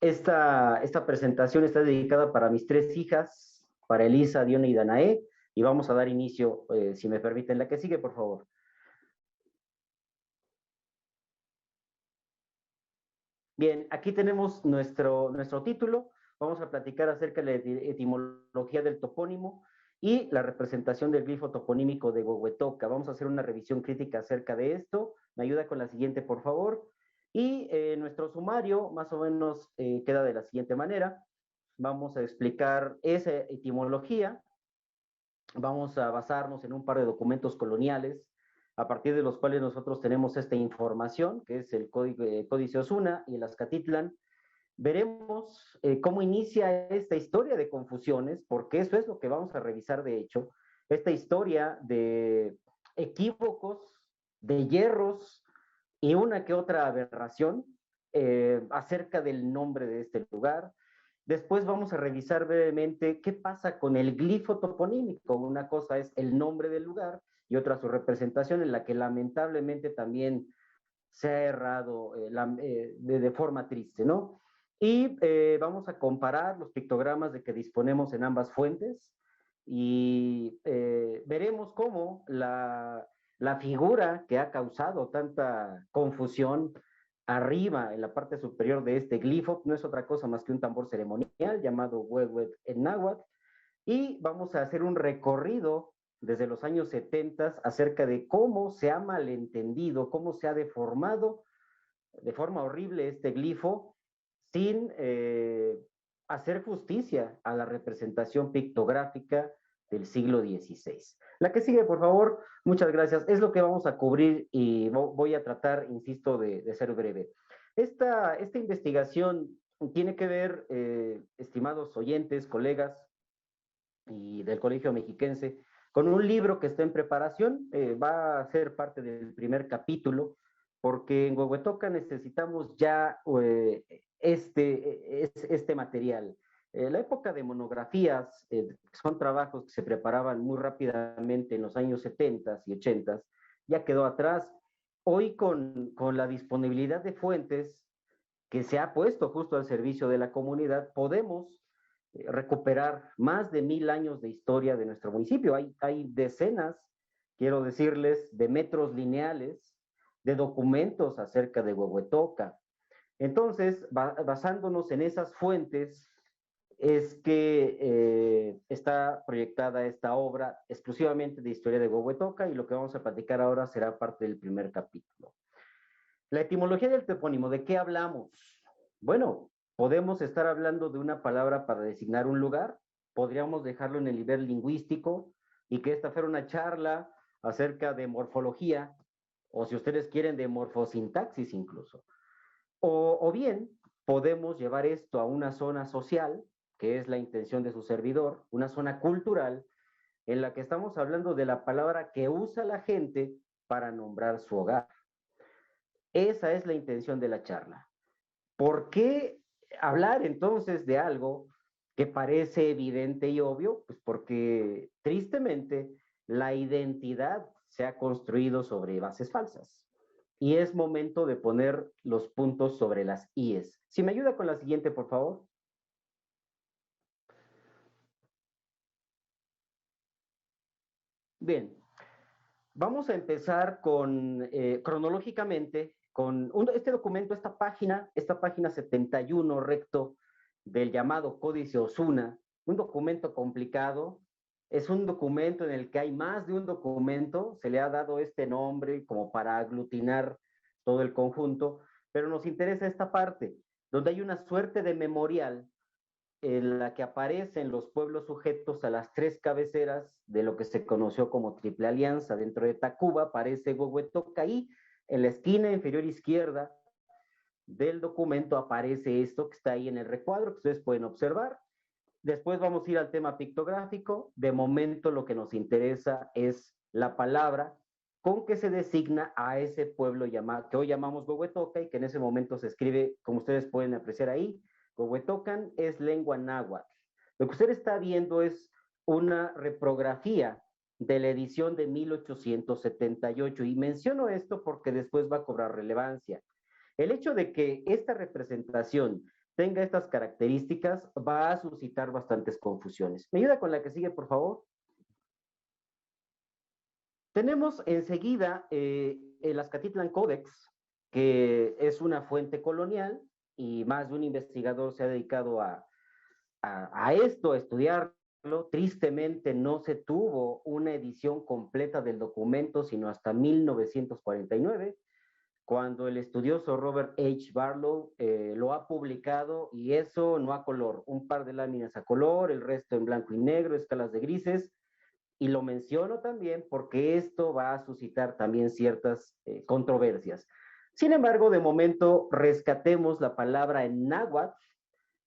Esta presentación está dedicada para mis tres hijas, para Elisa, Diona y Danae, y vamos a dar inicio, si me permiten, la que sigue, por favor. Bien, aquí tenemos nuestro título. Vamos a platicar acerca de la etimología del topónimo y la representación del glifo toponímico de Huehuetoca. Vamos a hacer una revisión crítica acerca de esto. Me ayuda con la siguiente, por favor. Y nuestro sumario más o menos queda de la siguiente manera. Vamos a explicar esa etimología. Vamos a basarnos en un par de documentos coloniales a partir de los cuales nosotros tenemos esta información, que es el Códice Osuna y el Azcatitlán. Veremos cómo inicia esta historia de confusiones, porque eso es lo que vamos a revisar de hecho, esta historia de equívocos, de hierros y una que otra aberración acerca del nombre de este lugar. Después vamos a revisar brevemente qué pasa con el glifo toponímico. Una cosa es el nombre del lugar y otra su representación, en la que lamentablemente también se ha errado de forma triste, ¿no? Y vamos a comparar los pictogramas de que disponemos en ambas fuentes y veremos cómo la figura que ha causado tanta confusión arriba, en la parte superior de este glifo, no es otra cosa más que un tambor ceremonial llamado huehuet en náhuatl, y vamos a hacer un recorrido desde los años 70 acerca de cómo se ha malentendido, cómo se ha deformado de forma horrible este glifo sin hacer justicia a la representación pictográfica del siglo XVI. La que sigue, por favor, muchas gracias. Es lo que vamos a cubrir y voy a tratar, insisto, de ser breve. Esta investigación tiene que ver, estimados oyentes, colegas y del Colegio Mexiquense, con un libro que está en preparación, va a ser parte del primer capítulo, porque en Huehuetoca necesitamos ya este material. La época de monografías son trabajos que se preparaban muy rápidamente en los años 70 y 80, ya quedó atrás. Hoy con la disponibilidad de fuentes que se ha puesto justo al servicio de la comunidad, podemos recuperar más de 1000 años de historia de nuestro municipio. Hay decenas, quiero decirles, de metros lineales de documentos acerca de Huehuetoca. Entonces, basándonos en esas fuentes, es que está proyectada esta obra exclusivamente de historia de Huehuetoca, y lo que vamos a platicar ahora será parte del primer capítulo. La etimología del topónimo, ¿de qué hablamos? Bueno, podemos estar hablando de una palabra para designar un lugar, podríamos dejarlo en el nivel lingüístico y que esta fuera una charla acerca de morfología, o si ustedes quieren, de morfosintaxis incluso. O bien, podemos llevar esto a una zona social, que es la intención de su servidor, una zona cultural, en la que estamos hablando de la palabra que usa la gente para nombrar su hogar. Esa es la intención de la charla. ¿Por qué hablar entonces de algo que parece evidente y obvio? Pues porque tristemente la identidad se ha construido sobre bases falsas. Y es momento de poner los puntos sobre las IES. Si me ayuda con la siguiente, por favor. Bien, vamos a empezar cronológicamente con este documento, esta página 71 recto del llamado Códice Osuna, un documento complicado. Es un documento en el que hay más de un documento, se le ha dado este nombre como para aglutinar todo el conjunto, pero nos interesa esta parte, donde hay una suerte de memorial en la que aparecen los pueblos sujetos a las tres cabeceras de lo que se conoció como Triple Alianza. Dentro de Tacuba aparece Huehuetoca y en la esquina inferior izquierda del documento aparece esto que está ahí en el recuadro, que ustedes pueden observar. Después vamos a ir al tema pictográfico. De momento lo que nos interesa es la palabra con que se designa a ese pueblo que hoy llamamos Huehuetoca y que en ese momento se escribe, como ustedes pueden apreciar ahí, Huehuetocan es lengua náhuatl. Lo que usted está viendo es una reprografía de la edición de 1878, y menciono esto porque después va a cobrar relevancia. El hecho de que esta representación tenga estas características, va a suscitar bastantes confusiones. ¿Me ayuda con la que sigue, por favor? Tenemos enseguida el Azcatitlan Codex, que es una fuente colonial y más de un investigador se ha dedicado a esto, a estudiarlo. Tristemente no se tuvo una edición completa del documento, sino hasta 1949, cuando el estudioso Robert H. Barlow lo ha publicado, y eso no a color, un par de láminas a color, el resto en blanco y negro, escalas de grises, y lo menciono también porque esto va a suscitar también ciertas controversias. Sin embargo, de momento rescatemos la palabra en náhuatl,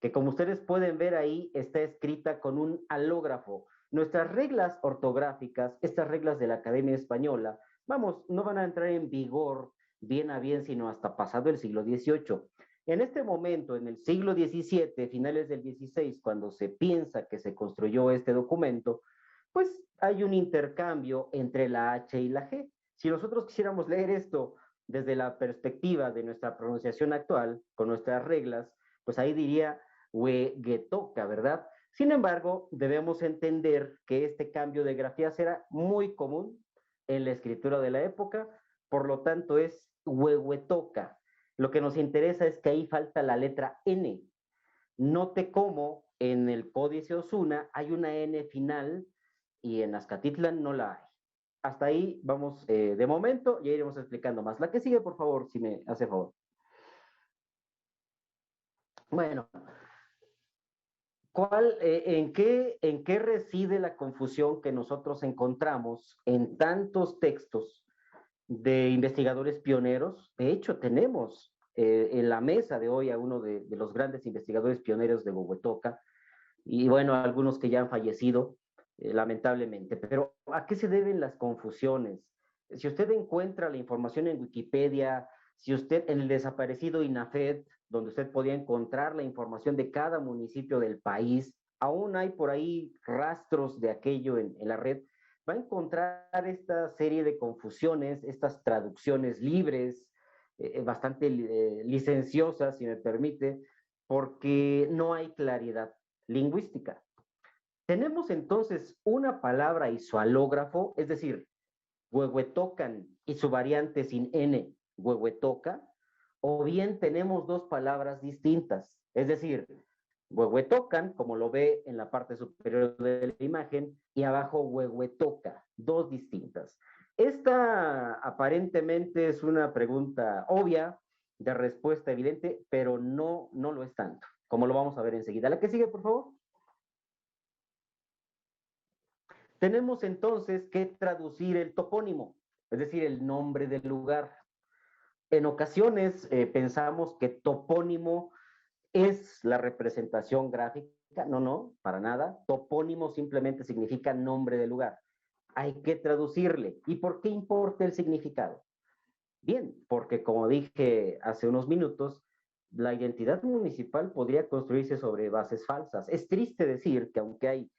que como ustedes pueden ver ahí está escrita con un alógrafo. Nuestras reglas ortográficas, estas reglas de la Academia Española, vamos, no van a entrar en vigor bien a bien, sino hasta pasado el siglo XVIII. En este momento, en el siglo XVII, finales del XVI, cuando se piensa que se construyó este documento, pues hay un intercambio entre la H y la G. Si nosotros quisiéramos leer esto desde la perspectiva de nuestra pronunciación actual, con nuestras reglas, pues ahí diría Huehuetoca, ¿verdad? Sin embargo, debemos entender que este cambio de grafías era muy común en la escritura de la época, por lo tanto es Huehuetoca. Lo que nos interesa es que ahí falta la letra N. Note cómo en el Códice Osuna hay una N final y en Azcatitlan no la hay. Hasta ahí vamos de momento, ya iremos explicando más. La que sigue, por favor, si me hace favor. Bueno, ¿en qué reside la confusión que nosotros encontramos en tantos textos de investigadores pioneros? De hecho, tenemos en la mesa de hoy a uno de los grandes investigadores pioneros de Huehuetoca, y bueno, algunos que ya han fallecido, lamentablemente. Pero ¿a qué se deben las confusiones? Si usted encuentra la información en Wikipedia, si usted en el desaparecido INAFED, donde usted podía encontrar la información de cada municipio del país, aún hay por ahí rastros de aquello en la red, va a encontrar esta serie de confusiones, estas traducciones libres, bastante licenciosas, si me permite, porque no hay claridad lingüística. Tenemos entonces una palabra y su alógrafo, es decir, huehuetocan y su variante sin N, huehuetoca, o bien tenemos dos palabras distintas, es decir, huehuetocan, como lo ve en la parte superior de la imagen, y abajo huehuetoca, dos distintas. Esta aparentemente es una pregunta obvia, de respuesta evidente, pero no lo es tanto, como lo vamos a ver enseguida. La que sigue, por favor. Tenemos entonces que traducir el topónimo, es decir, el nombre del lugar. En ocasiones pensamos que topónimo es la representación gráfica. No, para nada. Topónimo simplemente significa nombre del lugar. Hay que traducirle. ¿Y por qué importa el significado? Bien, porque como dije hace unos minutos, la identidad municipal podría construirse sobre bases falsas. Es triste decir que aunque hay,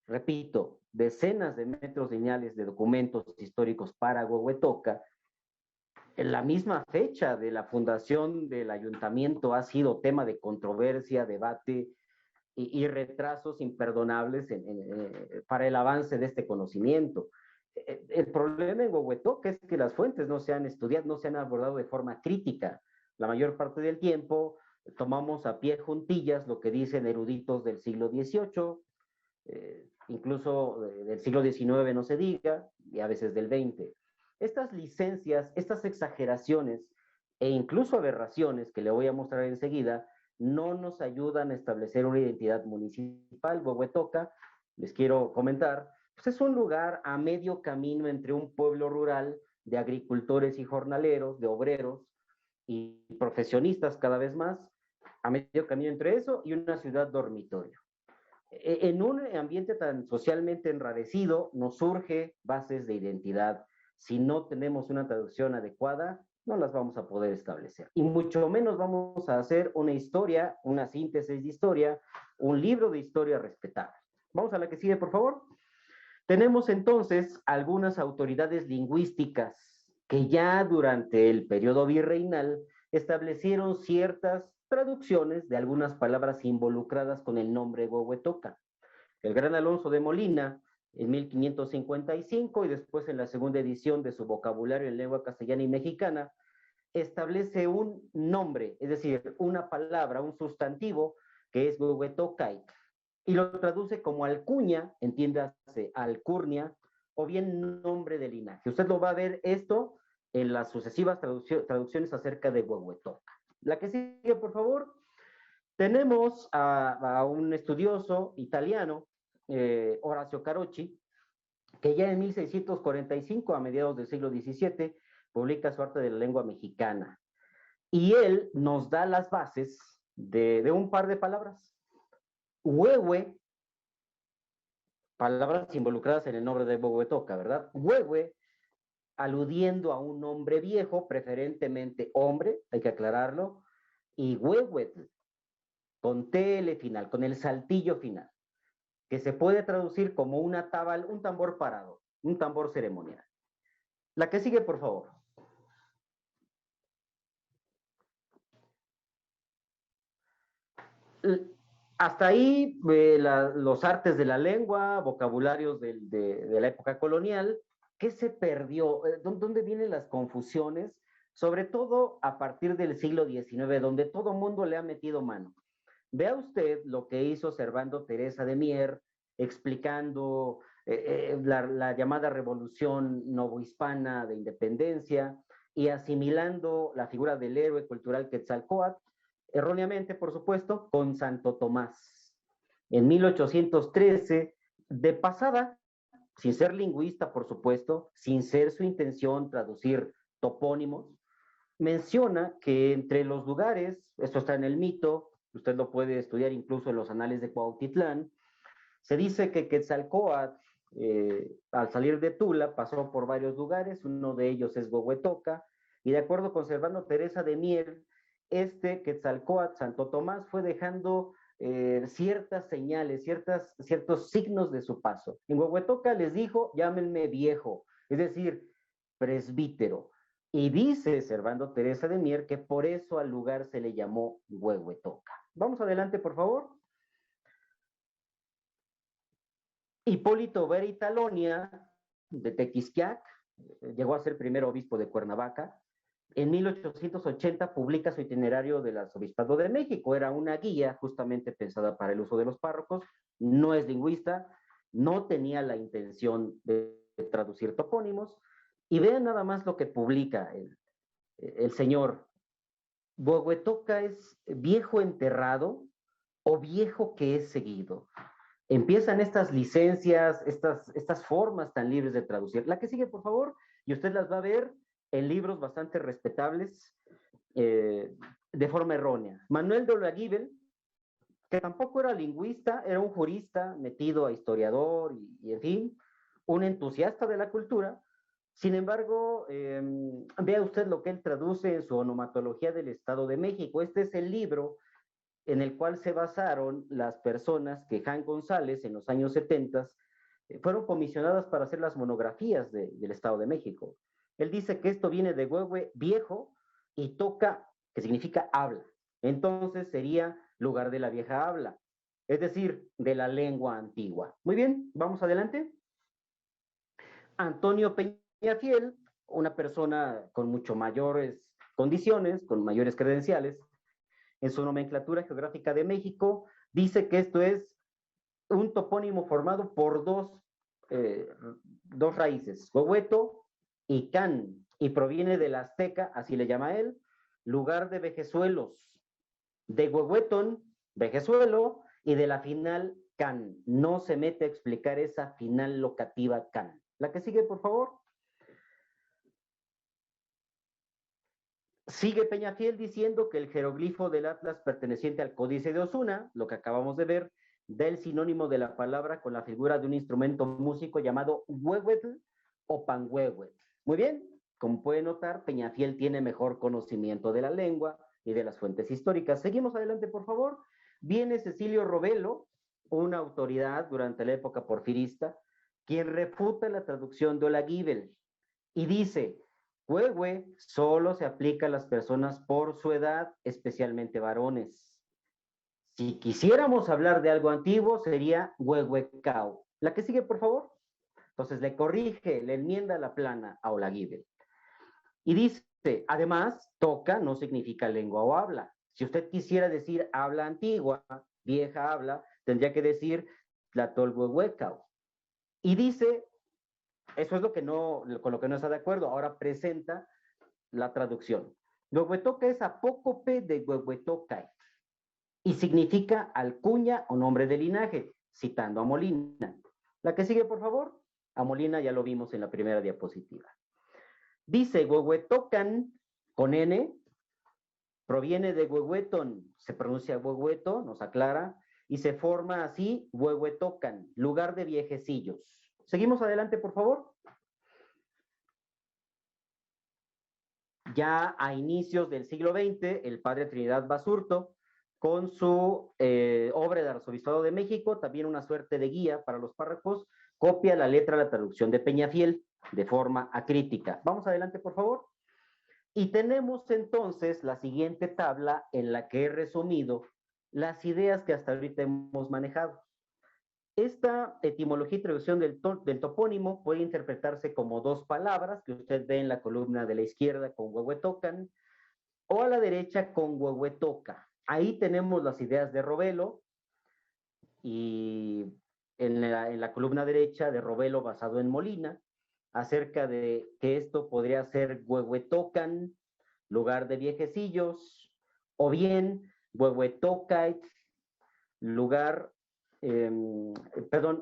repito, decenas de metros lineales de documentos históricos para Huehuetoca, en la misma fecha de la fundación del ayuntamiento ha sido tema de controversia, debate y retrasos imperdonables para el avance de este conocimiento. El problema en Huehuetoca es que las fuentes no se han estudiado, no se han abordado de forma crítica. La mayor parte del tiempo tomamos a pie juntillas lo que dicen eruditos del siglo XVIII, incluso del siglo XIX no se diga, y a veces del XX. Estas licencias, estas exageraciones e incluso aberraciones que le voy a mostrar enseguida, no nos ayudan a establecer una identidad municipal. Huehuetoca, les quiero comentar, pues es un lugar a medio camino entre un pueblo rural de agricultores y jornaleros, de obreros y profesionistas cada vez más, a medio camino entre eso y una ciudad dormitorio. En un ambiente tan socialmente enrarecido, nos surge bases de identidad. Si no tenemos una traducción adecuada, no las vamos a poder establecer. Y mucho menos vamos a hacer una historia, una síntesis de historia, un libro de historia respetable. Vamos a la que sigue, por favor. Tenemos entonces algunas autoridades lingüísticas que ya durante el periodo virreinal establecieron ciertas traducciones de algunas palabras involucradas con el nombre Huehuetoca. El gran Alonso de Molina, en 1555, y después en la segunda edición de su vocabulario en lengua castellana y mexicana, establece un nombre, es decir, una palabra, un sustantivo, que es Huehuetocay, y lo traduce como alcuña, entiéndase, alcurnia, o bien nombre de linaje. Usted lo va a ver esto en las sucesivas traducciones acerca de Huehuetoca. La que sigue, por favor. Tenemos a un estudioso italiano, Horacio Carocci, que ya en 1645, a mediados del siglo XVII, publica su arte de la lengua mexicana. Y él nos da las bases de un par de palabras. Huehue, palabras involucradas en el nombre de Huehuetoca, ¿verdad? Huehue, aludiendo a un hombre viejo, preferentemente hombre, hay que aclararlo, y huehuetl, con TL final, con el saltillo final, que se puede traducir como una tabal, un tambor parado, un tambor ceremonial. La que sigue, por favor. Hasta ahí los artes de la lengua, vocabularios de la época colonial. ¿Qué se perdió? ¿Dónde vienen las confusiones? Sobre todo a partir del siglo XIX, donde todo mundo le ha metido mano. Vea usted lo que hizo Servando Teresa de Mier, explicando la llamada revolución novohispana de independencia y asimilando la figura del héroe cultural Quetzalcóatl, erróneamente, por supuesto, con Santo Tomás. En 1813, de pasada, sin ser lingüista, por supuesto, sin ser su intención traducir topónimos, menciona que entre los lugares, esto está en el mito, usted lo puede estudiar incluso en los anales de Cuautitlán, se dice que Quetzalcóatl, al salir de Tula, pasó por varios lugares, uno de ellos es Huehuetoca, y de acuerdo con Servando Teresa de Mier, este Quetzalcóatl, Santo Tomás, fue dejando ciertas señales, ciertos signos de su paso. En Huehuetoca les dijo, llámenme viejo, es decir, presbítero. Y dice Servando Teresa de Mier que por eso al lugar se le llamó Huehuetoca. Vamos adelante, por favor. Hipólito Vera y Talonia, de Tequisquiac, llegó a ser primer obispo de Cuernavaca. En 1880 publica su itinerario del Arzobispado de México. Era una guía justamente pensada para el uso de los párrocos. No es lingüista, no tenía la intención de traducir topónimos. Y vean nada más lo que publica el señor. Huehuetoca es viejo enterrado o viejo que es seguido. Empiezan estas licencias, estas formas tan libres de traducir. La que sigue, por favor, y usted las va a ver en libros bastante respetables de forma errónea. Manuel de Olaguibel, que tampoco era lingüista, era un jurista metido a historiador y en fin, un entusiasta de la cultura. Sin embargo, vea usted lo que él traduce en su Onomatología del Estado de México. Este es el libro en el cual se basaron las personas que Jan González en los años 70 fueron comisionadas para hacer las monografías del Estado de México. Él dice que esto viene de huehue viejo y toca, que significa habla. Entonces sería lugar de la vieja habla, es decir, de la lengua antigua. Muy bien, vamos adelante. Antonio Peñafiel, una persona con mucho mayores condiciones, con mayores credenciales, en su nomenclatura geográfica de México, dice que esto es un topónimo formado por dos raíces, Huehueto y Can, y proviene del azteca, así le llama él, lugar de vejezuelos, de Huehuetón, vejezuelo, y de la final Can. No se mete a explicar esa final locativa Can. La que sigue, por favor. Sigue Peñafiel diciendo que el jeroglifo del Atlas perteneciente al Códice de Osuna, lo que acabamos de ver, da el sinónimo de la palabra con la figura de un instrumento músico llamado huehuetl o panhuehuetl. Muy bien, como pueden notar, Peñafiel tiene mejor conocimiento de la lengua y de las fuentes históricas. Seguimos adelante, por favor. Viene Cecilio Robelo, una autoridad durante la época porfirista, quien refuta la traducción de Olaguibel y dice: Huehue solo se aplica a las personas por su edad, especialmente varones. Si quisiéramos hablar de algo antiguo, sería huehuecao. La que sigue, por favor. Entonces le corrige, le enmienda la plana a Olaguibel. Y dice, además, toca no significa lengua o habla. Si usted quisiera decir habla antigua, vieja habla, tendría que decir tlatolhuehuecao. Y dice, eso es lo que no, con lo que no está de acuerdo. Ahora presenta la traducción. Huehuetoca es apócope de huehuetocae y significa alcuña o nombre de linaje, citando a Molina. La que sigue, por favor. A Molina ya lo vimos en la primera diapositiva. Dice huehuetocan con N, proviene de huehueton, se pronuncia huehueto, nos aclara, y se forma así huehuetocan, lugar de viejecillos. Seguimos adelante, por favor. Ya a inicios del siglo XX, el padre Trinidad Basurto, con su obra de Arzobispado de México, también una suerte de guía para los párrafos, copia la letra de la traducción de Peñafiel de forma acrítica. Vamos adelante, por favor. Y tenemos entonces la siguiente tabla en la que he resumido las ideas que hasta ahorita hemos manejado. Esta etimología y traducción del topónimo puede interpretarse como dos palabras que usted ve en la columna de la izquierda con huehuetocan o a la derecha con huehuetoca. Ahí tenemos las ideas de Robelo y en la columna derecha de Robelo basado en Molina acerca de que esto podría ser huehuetocan, lugar de viejecillos, o bien huehuetocait, lugar,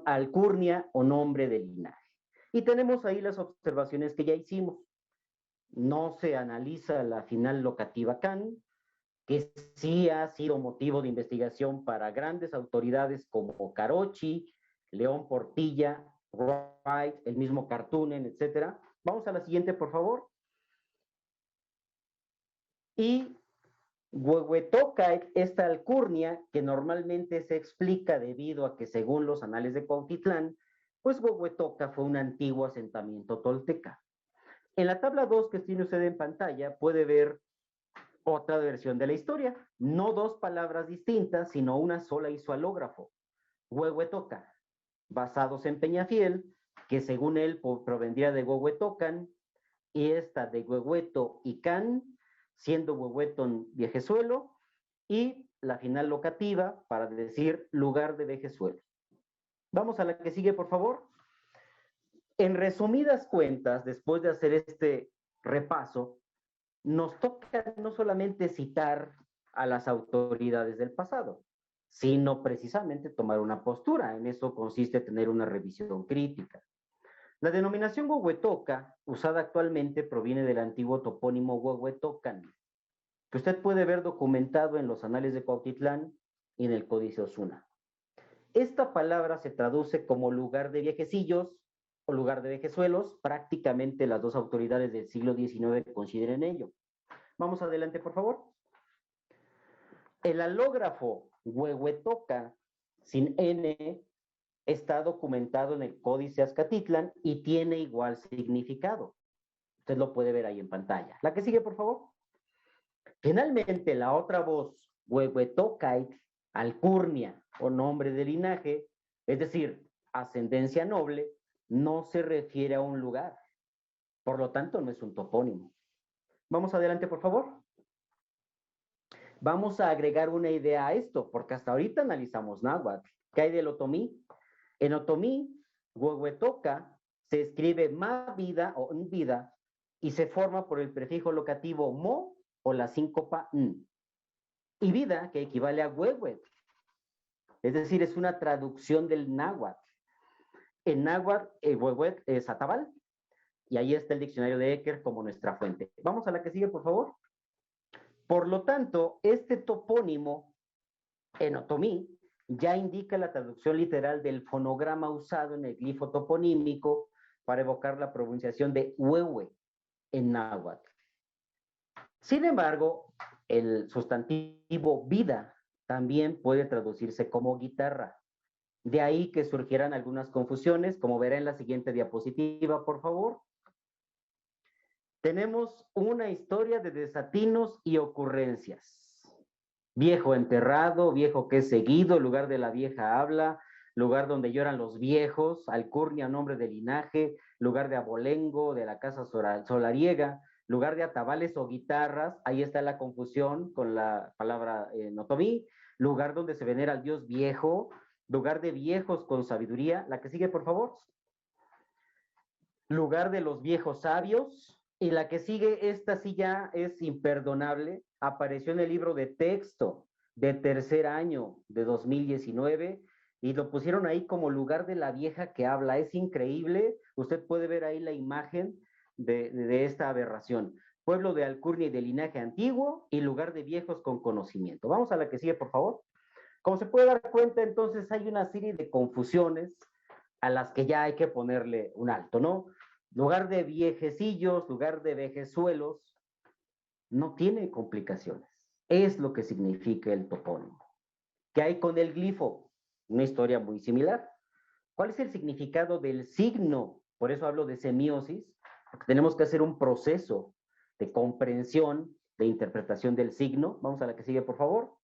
alcurnia o nombre de linaje. Y tenemos ahí las observaciones que ya hicimos. No se analiza la final locativa can, que sí ha sido motivo de investigación para grandes autoridades como Carochi, León Portilla, Wright, el mismo Cartoonen, etc. Vamos a la siguiente, por favor. Y Huehuetoca, esta alcurnia, que normalmente se explica debido a que según los anales de Cuautitlán, pues Huehuetoca fue un antiguo asentamiento tolteca. En la tabla 2 que tiene usted en pantalla puede ver otra versión de la historia, no dos palabras distintas, sino una sola isoalógrafo, Huehuetoca, basados en Peñafiel, que según él provendría de Huehuetocan, y esta de Huehueto y Can, siendo Huehueton viejezuelo, y la final locativa para decir lugar de vejezuelo. Vamos a la que sigue, por favor. En resumidas cuentas, después de hacer este repaso, nos toca no solamente citar a las autoridades del pasado, sino precisamente tomar una postura. En eso consiste tener una revisión crítica. La denominación Huehuetoca, usada actualmente, proviene del antiguo topónimo Huehuetocan, que usted puede ver documentado en los anales de Cuautitlán y en el Códice Osuna. Esta palabra se traduce como lugar de viejecillos o lugar de vejezuelos. Prácticamente las dos autoridades del siglo XIX consideren ello. Vamos adelante, por favor. El alógrafo Huehuetoca, sin N, está documentado en el Códice Azcatitlán y tiene igual significado. Usted lo puede ver ahí en pantalla. La que sigue, por favor. Finalmente, la otra voz, Huehuetocait, alcurnia o nombre de linaje, es decir, ascendencia noble, no se refiere a un lugar. Por lo tanto, no es un topónimo. Vamos adelante, por favor. Vamos a agregar una idea a esto, porque hasta ahorita analizamos náhuatl. ¿Qué hay del otomí? En otomí, Huehuetoca se escribe ma vida o n vida y se forma por el prefijo locativo mo o la síncopa n. Y vida, que equivale a huehuet. Es decir, es una traducción del náhuatl. En náhuatl, huehuet es atabal. Y ahí está el diccionario de Ecker como nuestra fuente. Vamos a la que sigue, por favor. Por lo tanto, este topónimo en otomí ya indica la traducción literal del fonograma usado en el glifo toponímico para evocar la pronunciación de huehue en náhuatl. Sin embargo, el sustantivo vida también puede traducirse como guitarra. De ahí que surgieran algunas confusiones, como verá en la siguiente diapositiva, por favor. Tenemos una historia de desatinos y ocurrencias. Viejo enterrado, viejo que es seguido, lugar de la vieja habla, lugar donde lloran los viejos, alcurnia, nombre de linaje, lugar de abolengo, de la casa solariega, lugar de atabales o guitarras, ahí está la confusión con la palabra notomí, lugar donde se venera al dios viejo, lugar de viejos con sabiduría, la que sigue por favor, lugar de los viejos sabios, y la que sigue, esta sí ya es imperdonable, apareció en el libro de texto de tercer año de 2019 y lo pusieron ahí como lugar de la vieja que habla. Es increíble, usted puede ver ahí la imagen de esta aberración. Pueblo de alcurnia y de linaje antiguo y lugar de viejos con conocimiento. Vamos a la que sigue, por favor. Como se puede dar cuenta, entonces hay una serie de confusiones a las que ya hay que ponerle un alto, ¿no? Lugar de viejecillos, lugar de vejezuelos, no tiene complicaciones. Es lo que significa el topónimo. ¿Qué hay con el glifo? Una historia muy similar. ¿Cuál es el significado del signo? Por eso hablo de semiosis, porque tenemos que hacer un proceso de comprensión, de interpretación del signo. Vamos a la que sigue, por favor.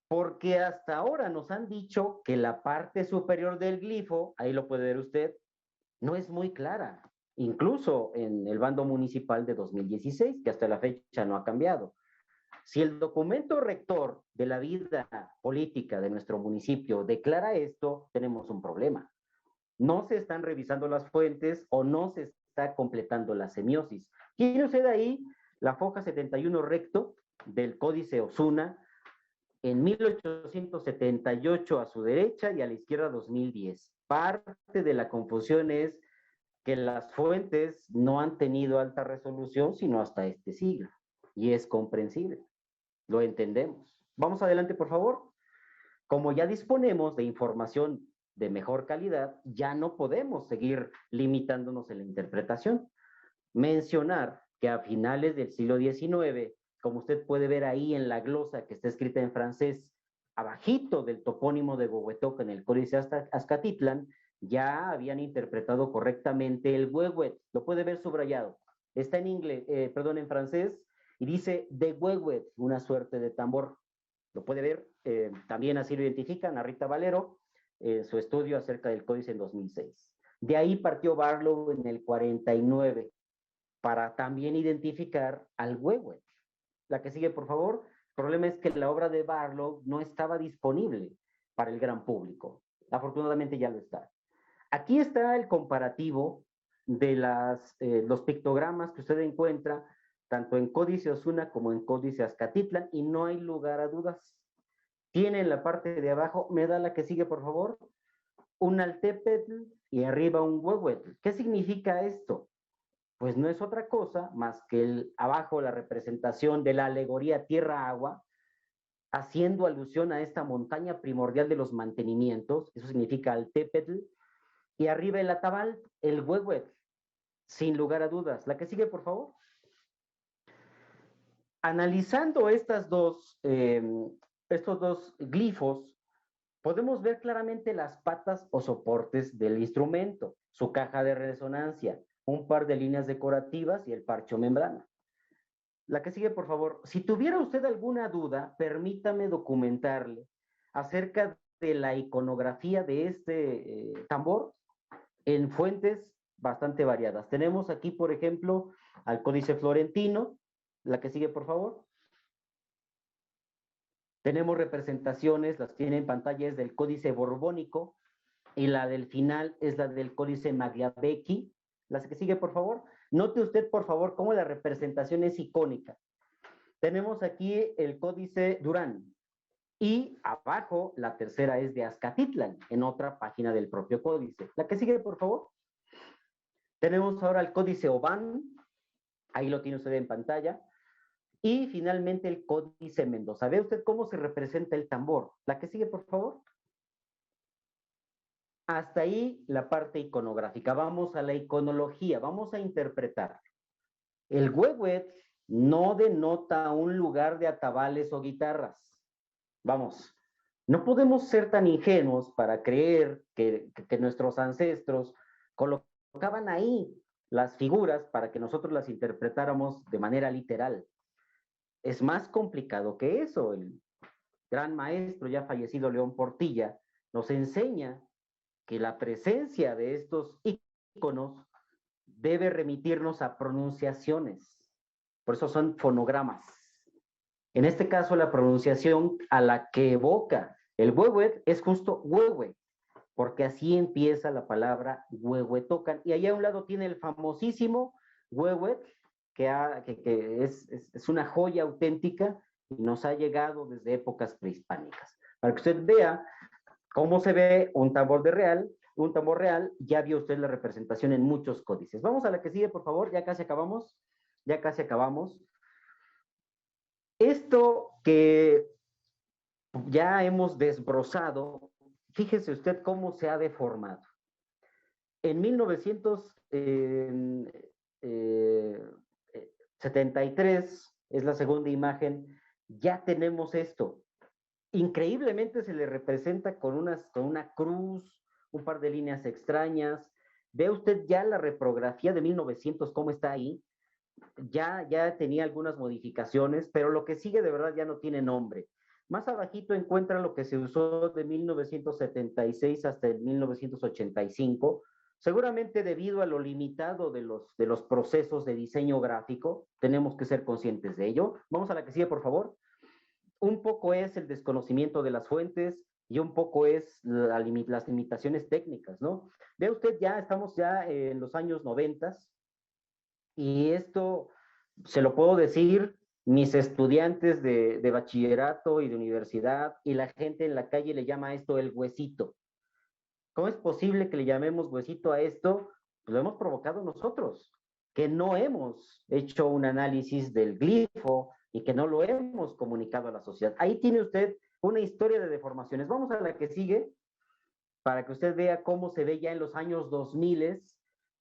Porque hasta ahora nos han dicho que la parte superior del glifo, ahí lo puede ver usted, no es muy clara, incluso en el bando municipal de 2016, que hasta la fecha no ha cambiado. Si el documento rector de la vida política de nuestro municipio declara esto, tenemos un problema. No se están revisando las fuentes o no se está completando la semiosis. Tiene usted ahí la foja 71 recto del Códice Osuna, en 1878 a su derecha y a la izquierda 2010. Parte de la confusión es que las fuentes no han tenido alta resolución sino hasta este siglo. Y es comprensible, lo entendemos. Vamos adelante, por favor. Como ya disponemos de información de mejor calidad, ya no podemos seguir limitándonos en la interpretación. Mencionar que a finales del siglo XIX, como usted puede ver ahí en la glosa que está escrita en francés, abajito del topónimo de Huehuetoca en el Códice Azcatitlán, ya habían interpretado correctamente el huehuet. Lo puede ver subrayado. Está en inglés, en francés, y dice de huehuet, una suerte de tambor. Lo puede ver, también así lo identifican a Rita Valero, su estudio acerca del códice en 2006. De ahí partió Barlow en el 49 para también identificar al huehuet. La que sigue, por favor. El problema es que la obra de Barlow no estaba disponible para el gran público. Afortunadamente ya lo está. Aquí está el comparativo de los pictogramas que usted encuentra tanto en Códice Osuna como en Códice Azcatitlán y no hay lugar a dudas. Tiene en la parte de abajo, me da la que sigue, por favor, un altépetl y arriba un huehuetl. ¿Qué significa esto? Pues no es otra cosa más que abajo la representación de la alegoría tierra-agua, haciendo alusión a esta montaña primordial de los mantenimientos, eso significa Altépetl, y arriba el atabal, el huehuet, sin lugar a dudas. La que sigue, por favor. Analizando estos dos glifos, podemos ver claramente las patas o soportes del instrumento, su caja de resonancia, un par de líneas decorativas y el parche membrana. La que sigue, por favor. Si tuviera usted alguna duda, permítame documentarle acerca de la iconografía de este tambor en fuentes bastante variadas. Tenemos aquí, por ejemplo, al Códice Florentino. La que sigue, por favor. Tenemos representaciones, las tiene en pantalla, es del Códice Borbónico, y la del final es la del Códice Magliabechi. La que sigue, por favor. Note usted, por favor, cómo la representación es icónica. Tenemos aquí el Códice Durán y abajo la tercera es de Azcatitlán, en otra página del propio códice. La que sigue, por favor. Tenemos ahora el Códice Obán, ahí lo tiene usted en pantalla, y finalmente el Códice Mendoza. ¿Ve usted cómo se representa el tambor? La que sigue, por favor. Hasta ahí la parte iconográfica. Vamos a la iconología, vamos a interpretar. El huehuet no denota un lugar de atabales o guitarras. Vamos, no podemos ser tan ingenuos para creer que nuestros ancestros colocaban ahí las figuras para que nosotros las interpretáramos de manera literal. Es más complicado que eso. El gran maestro ya fallecido León Portilla nos enseña que la presencia de estos íconos debe remitirnos a pronunciaciones. Por eso son fonogramas. En este caso, la pronunciación a la que evoca el huehue es justo huehue, porque así empieza la palabra huehuetocan. Y allá a un lado tiene el famosísimo huehue, que es una joya auténtica y nos ha llegado desde épocas prehispánicas. Para que usted vea cómo se ve un tambor real, ya vio usted la representación en muchos códices. Vamos a la que sigue, por favor, ya casi acabamos, ya casi acabamos. Esto que ya hemos desbrozado, fíjese usted cómo se ha deformado. En 1973, es la segunda imagen, ya tenemos esto. Increíblemente se le representa con una cruz, un par de líneas extrañas. Ve usted ya la reprografía de 1900, cómo está ahí. Ya tenía algunas modificaciones, pero lo que sigue de verdad ya no tiene nombre. Más abajito encuentra lo que se usó de 1976 hasta el 1985, seguramente debido a lo limitado de los procesos de diseño gráfico, tenemos que ser conscientes de ello. Vamos a la que sigue, por favor. Un poco es el desconocimiento de las fuentes y un poco es las limitaciones técnicas, ¿no? Ve usted, ya estamos ya en los años 90 y esto se lo puedo decir, mis estudiantes de bachillerato y de universidad y la gente en la calle le llama a esto el huesito. ¿Cómo es posible que le llamemos huesito a esto? Pues lo hemos provocado nosotros, que no hemos hecho un análisis del glifo y que no lo hemos comunicado a la sociedad. Ahí tiene usted una historia de deformaciones. Vamos a la que sigue para que usted vea cómo se ve ya en los años 2000.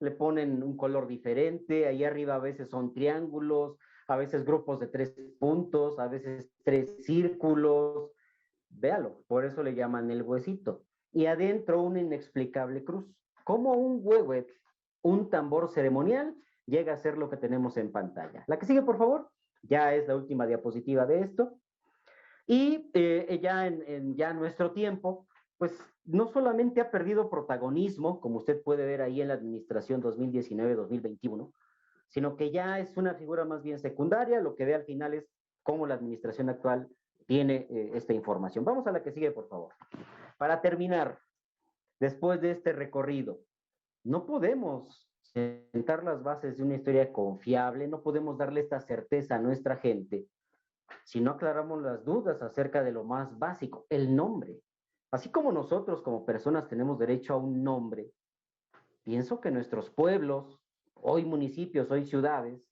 Le ponen un color diferente, ahí arriba a veces son triángulos, a veces grupos de 3 puntos, a veces 3 círculos. Véalo, por eso le llaman el huesito. Y adentro una inexplicable cruz. Como un huehue, un tambor ceremonial, llega a ser lo que tenemos en pantalla. La que sigue, por favor. Ya es la última diapositiva de esto. Y ya nuestro tiempo, pues no solamente ha perdido protagonismo, como usted puede ver ahí en la administración 2019-2021, sino que ya es una figura más bien secundaria. Lo que ve al final es cómo la administración actual tiene esta información. Vamos a la que sigue, por favor. Para terminar, después de este recorrido, no podemos sentar las bases de una historia confiable, no podemos darle esta certeza a nuestra gente si no aclaramos las dudas acerca de lo más básico, el nombre. Así como nosotros como personas tenemos derecho a un nombre, pienso que nuestros pueblos, hoy municipios, hoy ciudades,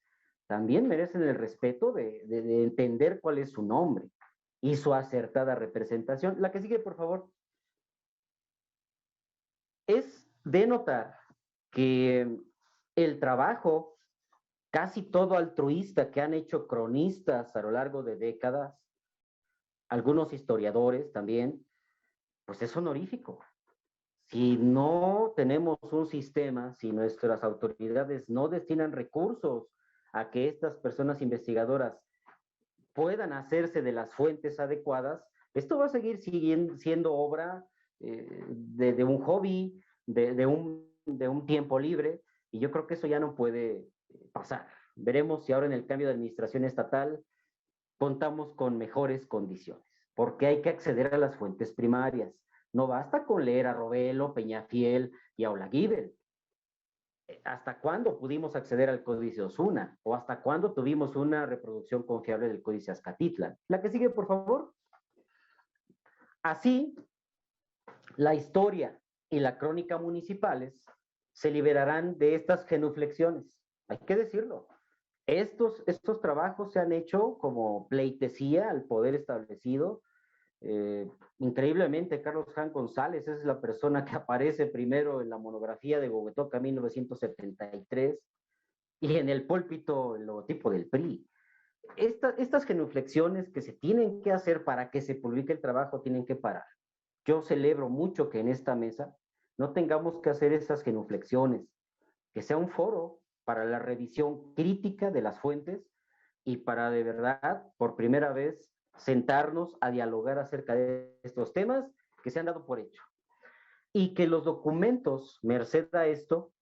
también merecen el respeto de entender cuál es su nombre y su acertada representación. La que sigue, por favor. Es de notar que el trabajo casi todo altruista que han hecho cronistas a lo largo de décadas, algunos historiadores también, pues es honorífico. Si no tenemos un sistema, si nuestras autoridades no destinan recursos a que estas personas investigadoras puedan hacerse de las fuentes adecuadas, esto va a seguir siendo obra de un hobby, de un tiempo libre, y yo creo que eso ya no puede pasar. Veremos si ahora en el cambio de administración estatal contamos con mejores condiciones, porque hay que acceder a las fuentes primarias. No basta con leer a Robelo, Peñafiel y a Olaguibel. ¿Hasta cuándo pudimos acceder al Códice Osuna? ¿O hasta cuándo tuvimos una reproducción confiable del Códice Azcatitlan? La que sigue, por favor. Así, la historia y la crónica municipales se liberarán de estas genuflexiones. Hay que decirlo. Estos trabajos se han hecho como pleitesía al poder establecido. Increíblemente, Carlos Jan González es la persona que aparece primero en la monografía de Huehuetoca 1973 y en el púlpito el logotipo del PRI. Estas genuflexiones que se tienen que hacer para que se publique el trabajo tienen que parar. Yo celebro mucho que en esta mesa no tengamos que hacer esas genuflexiones, que sea un foro para la revisión crítica de las fuentes y para de verdad, por primera vez, sentarnos a dialogar acerca de estos temas que se han dado por hecho. Y que los documentos, merced a esto,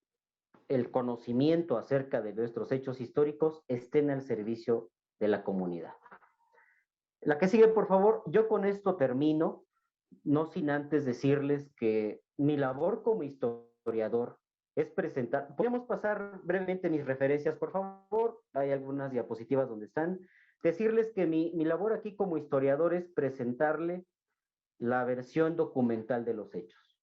el conocimiento acerca de nuestros hechos históricos estén al servicio de la comunidad. La que sigue, por favor. Yo con esto termino, no sin antes decirles que mi labor como historiador es presentar. Podemos pasar brevemente mis referencias, por favor. Hay algunas diapositivas donde están. Decirles que mi labor aquí como historiador es presentarle la versión documental de los hechos.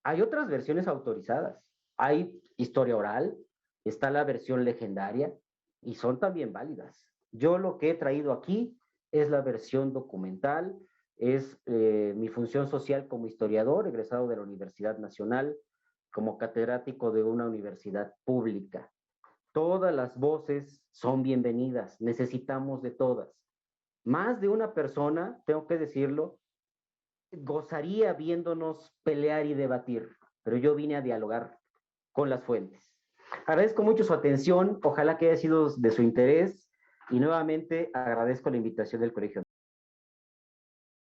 Hay otras versiones autorizadas. Hay historia oral, está la versión legendaria y son también válidas. Yo lo que he traído aquí es la versión documental, es mi función social como historiador, egresado de la Universidad Nacional, como catedrático de una universidad pública. Todas las voces son bienvenidas, necesitamos de todas. Más de una persona, tengo que decirlo, gozaría viéndonos pelear y debatir, pero yo vine a dialogar con las fuentes. Agradezco mucho su atención, ojalá que haya sido de su interés y nuevamente agradezco la invitación del Colegio.